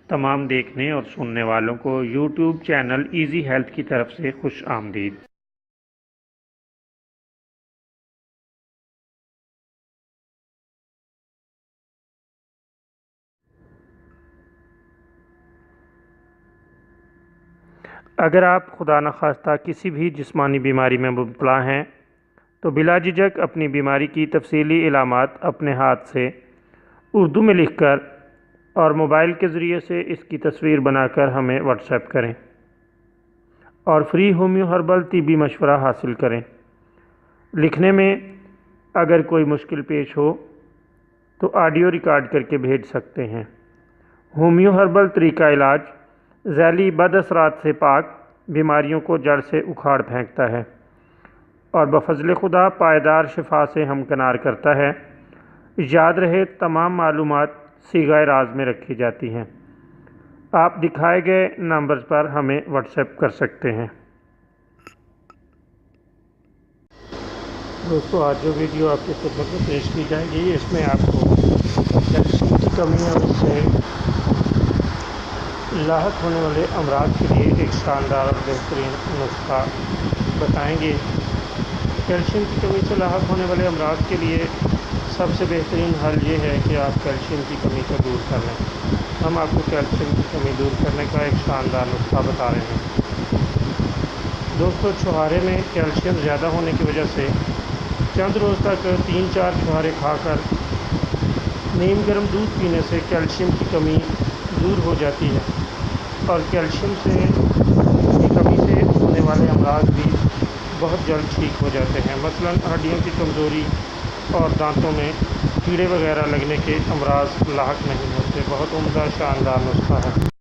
تمام دیکھنے اور سننے والوں کو یوٹیوب چینل ایزی ہیلتھ کی طرف سے خوش آمدید۔ اگر آپ خدا نخواستہ کسی بھی جسمانی بیماری میں مبتلا ہیں تو بلا جھجک اپنی بیماری کی تفصیلی علامات اپنے ہاتھ سے اردو میں لکھ کر اور موبائل کے ذریعے سے اس کی تصویر بنا کر ہمیں واٹس ایپ کریں اور فری ہومیو ہربل طبی مشورہ حاصل کریں۔ لکھنے میں اگر کوئی مشکل پیش ہو تو آڈیو ریکارڈ کر کے بھیج سکتے ہیں۔ ہومیو ہربل طریقہ علاج ذیلی بد اثرات سے پاک، بیماریوں کو جڑ سے اکھاڑ پھینکتا ہے اور بفضل خدا پائیدار شفا سے ہمکنار کرتا ہے۔ یاد رہے تمام معلومات صیغہ راز میں رکھی جاتی ہیں۔ آپ دکھائے گئے نمبرز پر ہمیں واٹس ایپ کر سکتے ہیں۔ دوستو، آج جو ویڈیو آپ کی خدمت میں پیش کی جائے گی اس میں آپ کو کیلشیم کی کمی اور اس سے لاحق ہونے والے امراض کے لیے ایک شاندار اور بہترین نسخہ بتائیں گے۔ کیلشیم کی کمی سے لاحق ہونے والے امراض کے لیے سب سے بہترین حل یہ ہے کہ آپ کیلشیم کی کمی کو دور کر لیں۔ ہم آپ کو کیلشیم کی کمی دور کرنے کا ایک شاندار نسخہ بتا رہے ہیں۔ دوستو، چھہارے میں کیلشیم زیادہ ہونے کی وجہ سے چند روز تک 3-4 چھہارے کھا کر نیم گرم دودھ پینے سے کیلشیم کی کمی دور ہو جاتی ہے اور کیلشیم کی کمی سے ہونے والے امراض بھی بہت جلد ٹھیک ہو جاتے ہیں۔ مثلاً ہڈیوں کی کمزوری اور دانتوں میں کیڑے وغیرہ لگنے کے امراض لاحق نہیں ہوتے۔ بہت عمدہ شاندار نسخہ ہے۔